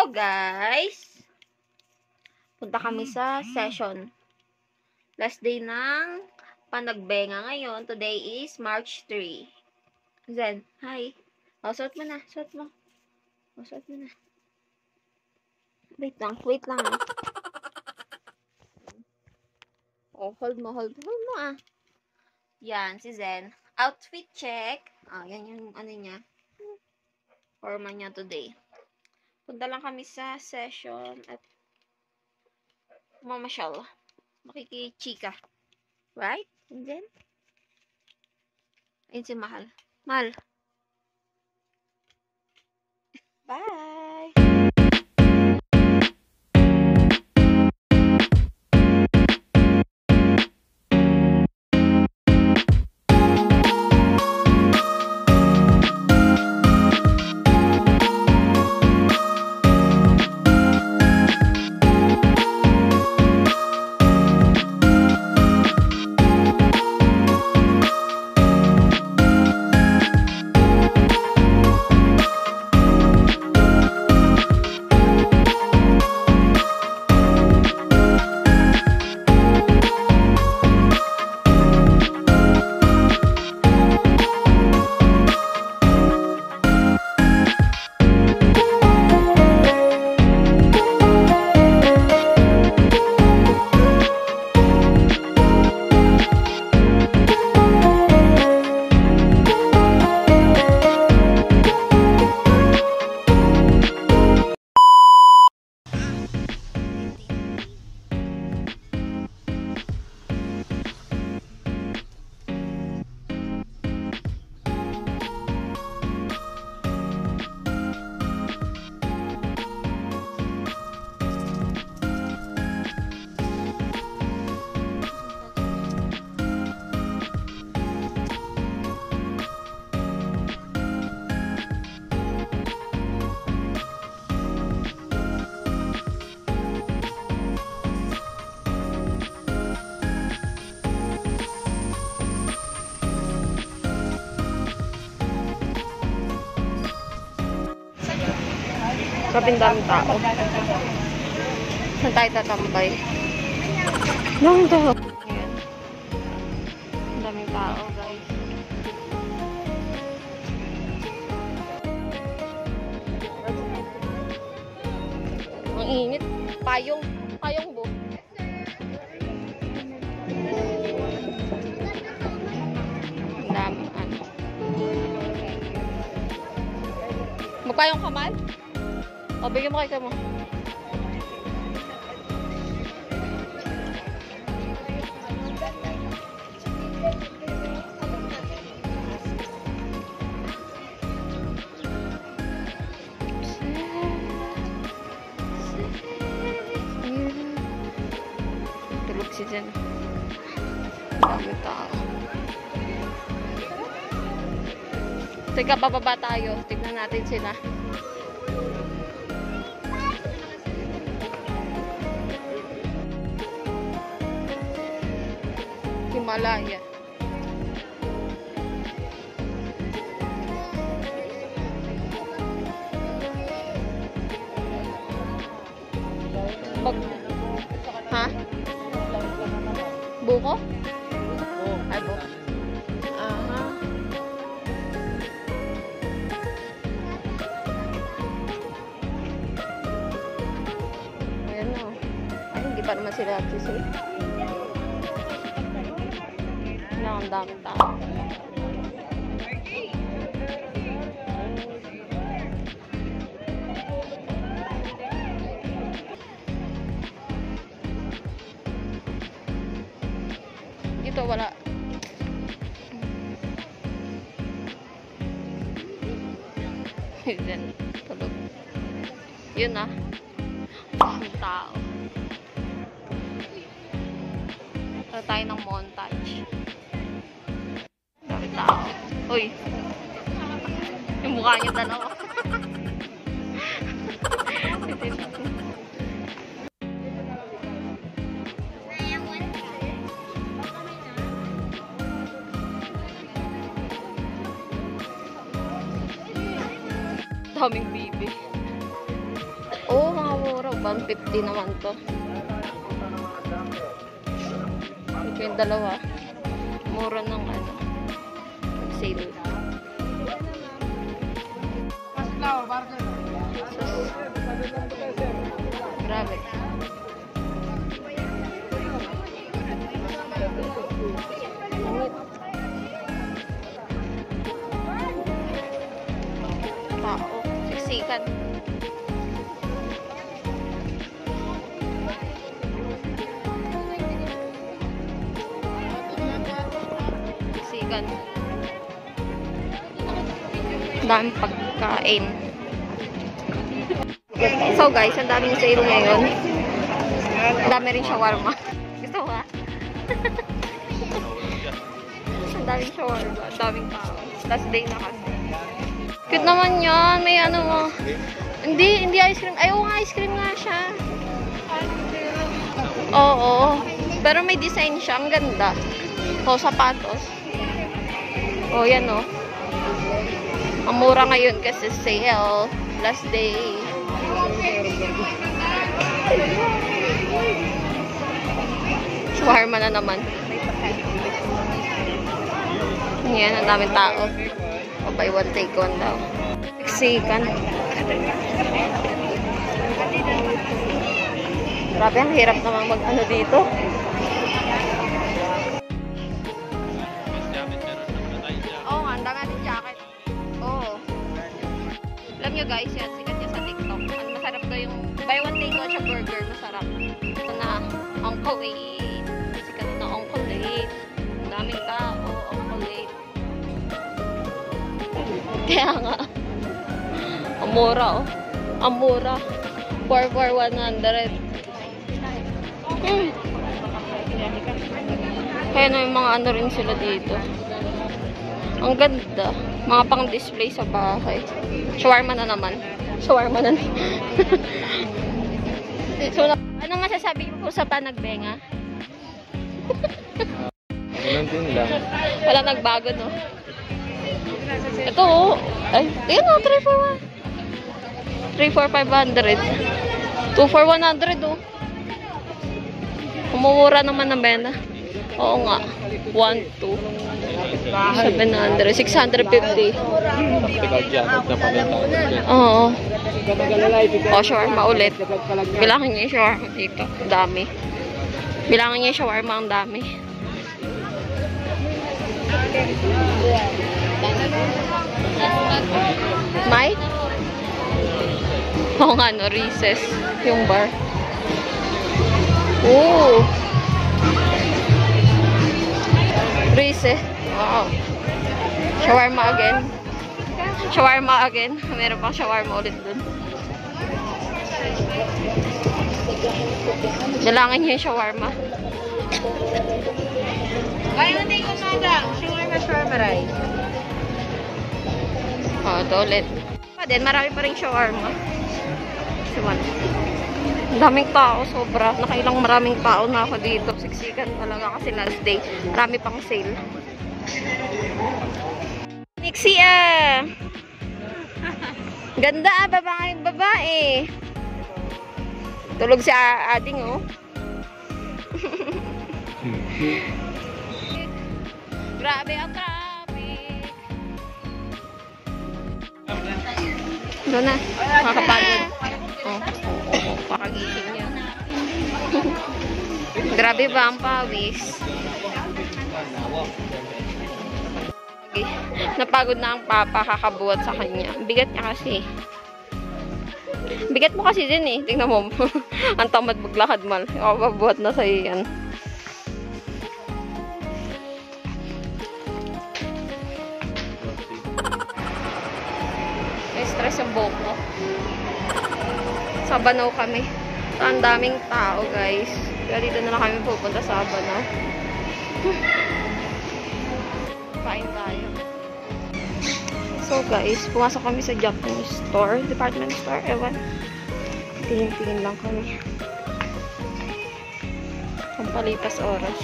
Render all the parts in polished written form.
Hello guys! Punta kami sa session. Last day ng panagbenga ngayon. Today is March 3. Zen, hi. O, suot mo na. Suot mo. O, suot mo na. Wait lang. Wait lang. O, hold mo. Hold mo ah. Yan, si Zen. Outfit check. Yan yung ano niya. Forma niya today. Punta lang kami sa session at mamasyal. Makikichika. Right? And then, ayun si Mahal. Mahal. Bye! Kaping daming tao. Saan tayo tatambay? Long daw. Ayan. Ang daming tao, guys. Ang init. Payong. Payong bo. Ang daming ano. Magpayong kamal? O, bigyan mo kayo mo. Tulog si Jen. Dami tao. Teka, bababa tayo. Tignan natin sila. Himalaya. Ha? Buko? Ay, buko. Aha. Ayan o. Ay, hindi pa naman sila nagsisay. Ang daming tao. Dito wala. Yan, tulog. Yun na. Ang tao. Ito tayo ng montage. Tao. Uy. Yung mukha niyo dalawa. Daming bibi. Oo, mga mura. 150 naman to. Ito yung dalawa. Mura ng ano. Sale. Grabe. Tao. Siksikan. Siksikan. Daming pagkain. So guys, ang daming sale ngayon. Ang dami rin shawarma. Gusto mo ba? Ang daming shawarma. Ang daming tao. Last day na kasi. Cute naman yan. May ano mo. Hindi ice cream. Ayaw nga ice cream nga siya. Oo. Pero may design siya. Ang ganda. O, sapatos. O, yan o. Ang mura ngayon kasi sale. Last day. Shawarma na naman. Yan, ang daming tao. O, buy one, take one daw. Mexican. Grabe, ang hirap naman mag-ano dito. Oo nga, ang dami natin jacket. Oo. Alam nyo guys, yan, sikat niya sa TikTok. Ang masarap daw yung buy one, take one siya burger. Masarap. Ito na, Uncle Late. Sikat na Uncle Late. Ang daming tao, Uncle Late. Kaya nga. Ang mura, oh. Ang mura. 4 for 100. Kaya na yung mga ano rin sila dito. Ang ganda. Mga pang display sa bahay. Shawarma na naman. Shawarma na naman. So, anong masasabi mo po sa Panagbenga? Ganun din lang. Wala nagbago, no? Ito, oh. Ay, yun, oh. 3 for 1. 3 for 500. 2 for 100, oh. Umumura naman ng benda. Oo nga. 1, 2. 700. 650. Oo. O, shawarma ulit. Bilangin niya yung shawarma dito. Ang dami. Bilangin niya yung shawarma. Ang dami. May? Oo nga, no. Recess. Yung bar. Ooh. Recess. Wow. Shawarma again. Shawarma again. Meron pang shawarma ulit dun. Dalangin niya yung shawarma. Ay, hindi ko madang. Shawarma rice. Oh, ito ulit. Pa din, marami pa rin shawarma. Siwan. Ang daming tao, sobra. Nakailang maraming tao na ako dito. Siksikan talaga kasi last day. Marami pang sale. Nixie, ah! Ganda, ah, babae. Tulog si Ading, oh. Grabe ang traffic. Doon na. Makakapagod. Oh, pakagising niya. Grabe ba ang pawis? Okay. Napagod na ang papa kakabuhat sa kanya. Bigat niya kasi. Bigat mo kasi din eh. Tingnan mo. Ang tamad maglakad mal. Kapabuhat na sa'yo yan. May stress yung buhok mo. Sa Banaw kami. So, ang daming tao, guys. Kaya dito na lang kami pupunta sa Banaw. Kain tayo. So, guys, pumasok kami sa Japanese store. Department store. Ewan. Tingin-tingin lang kami. Ang palipas oras.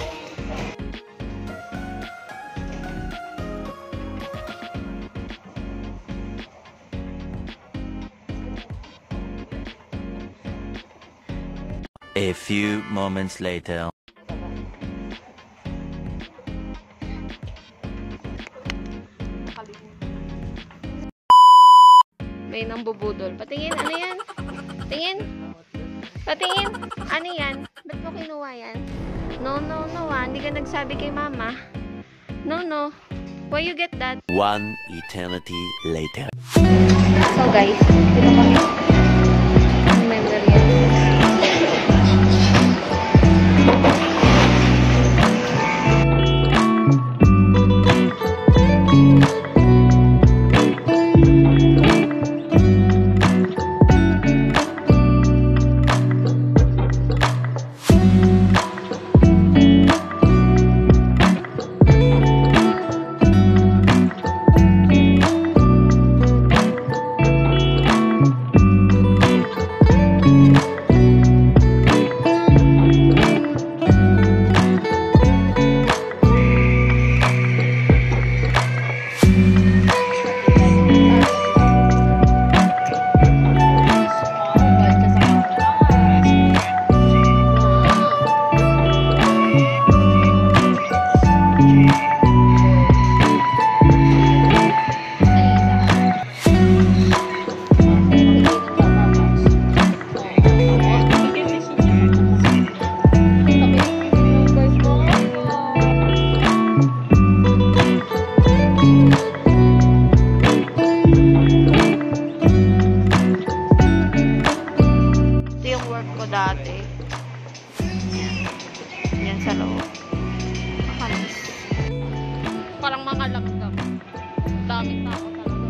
A few moments later. May nang bubudol. Patingin, ano yan? Tingin. Patingin. Ano yan? Ba't mo kinuha yan? No, no, no ah. Hindi ka nagsabi kay mama. No, no. Why you get that? One eternity later. So guys, dito kami. Ang memory yan. Dati. Yan sa loob. Makamis. Parang mga langgam. Daming tao talaga.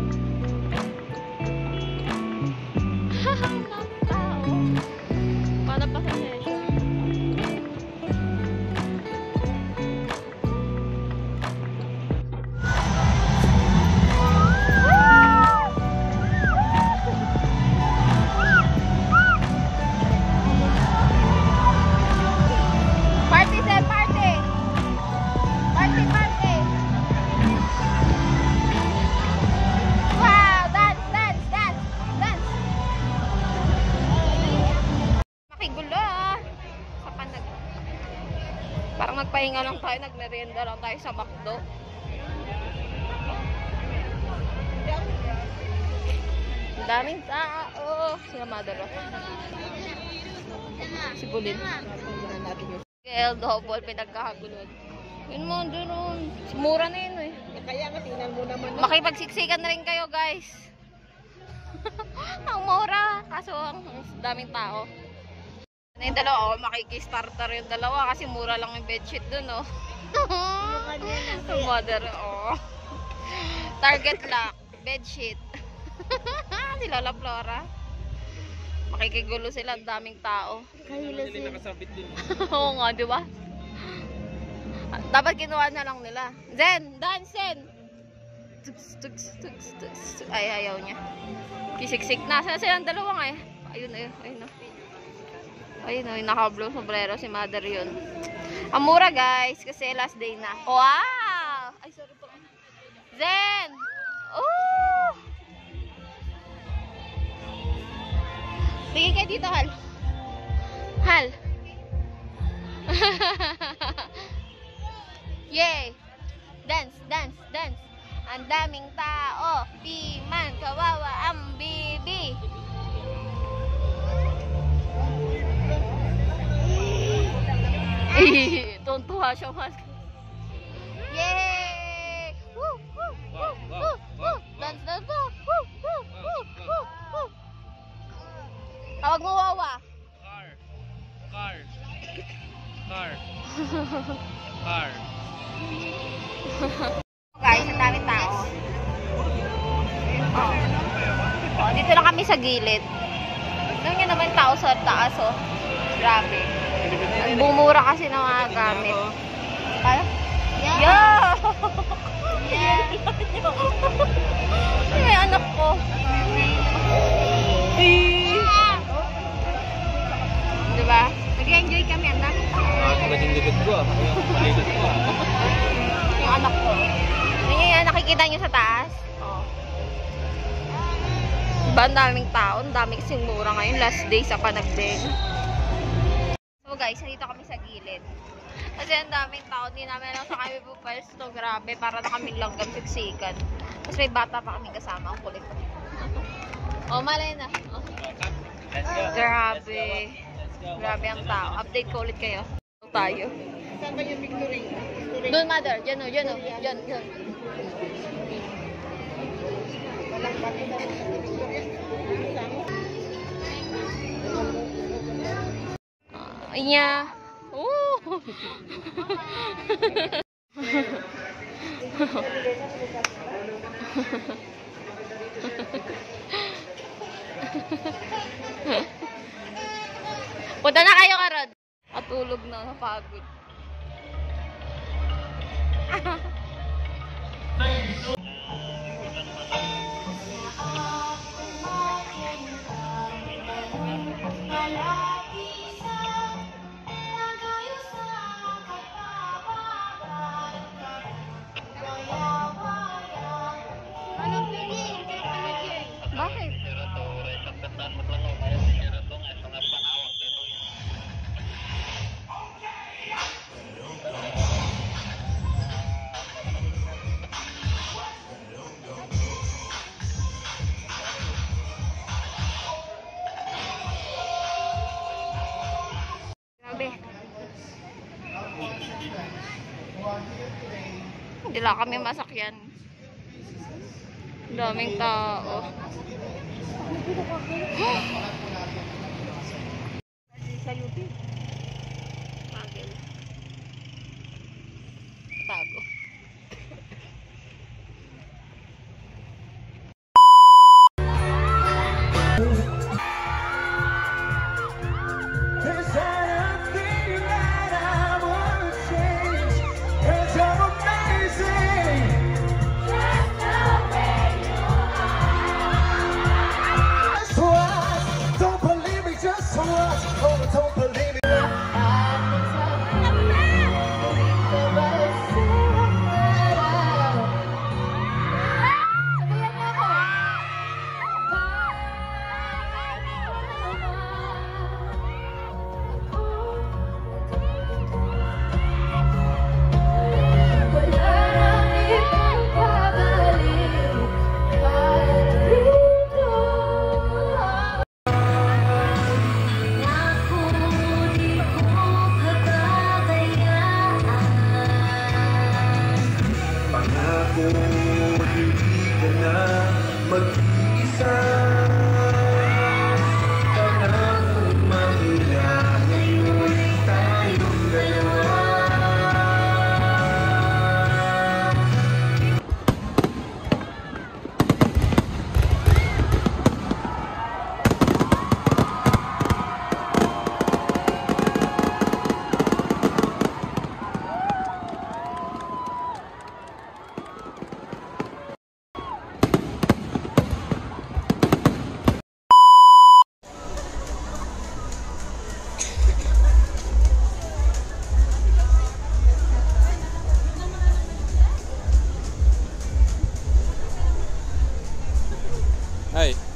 Ang daming tao. Para pa sa session. Parang nagpahinga lang tayo, nagmerienda lang tayo sa McDo. Ang daming tao. Sila Madalo. Si Bulin. Kaya double, pinagkakagulod. Yun mo, doon. Mura na yun eh. Kaya nga, tingnan mo naman. Makipagsiksikan na rin kayo guys. Ang mura. Kaso ang daming tao. Na yung dalawa, makikistarter yung dalawa kasi mura lang yung bedsheet dun, oh. Mother, oh. Target lock, bedsheet. Si Lola Flora. Makikigulo sila, ang daming tao. Oo nga, di ba? Dapat kinuha na lang nila. Zen, dance, Zen. Ay, ayaw niya. Kisiksik na. Saan silang dalawa nga eh? Ayun, ayun, ayun. Ayun, yung naka-blue sombrero si Mother yun. Ang mura guys, kasi last day na. Wow! Ay, sorry po. Zen! Oh! Tingin kayo dito, Hal. Hal. Yay! Dance, dance, dance. Ang daming tao. Piman, kawawa ang bibi. Tuntua siya mas. Yay! Woo! Woo! Woo! Woo! Woo! Dance, dance, woo! Woo! Woo! Woo! Woo! Woo! Tawag mo, Wawa. Car. Car. Car. Car. Guys, ang daming tao. Oh. Oh, dito na kami sa gilid. Tignan nyo naman tao sa taas, oh. Grabe. Ang bumura kasi ng mga gamit. Ano? Yeah! Yeah! May anak ko. Diba? Nag-enjoy kami. Ang daming tao. Naging likod ko ah. Malikot ko ah. Yung anak ko. Yun yung nakikita nyo sa taas. Oh. Diba? Ang daming tao. Ang daming kasing mura ngayon. Last day sa Panagben. guys, nandito kami sa gilid. Kasi ang daming tao, hindi namin lang sa kami po pwesto. Grabe, para na kaming langgam siksikan. Tapos may bata pa kaming kasama, ang kulit. Oh, malay na. Oh. Let's go. Grabe. Grabe ang tao. Update ko ulit kayo. Tayo. Saan ba yung victory? Doon, mother. Diyan o, diyan o. Diyan, diyan. Walang pati na sa victory. Inya. Oh. Punta na kayo, Karod. Atulog na, napagod. Bakit? Grabe. Hindi lang kami masakyan. Daming tao. Sa UP. Pagil. Tago. Hi.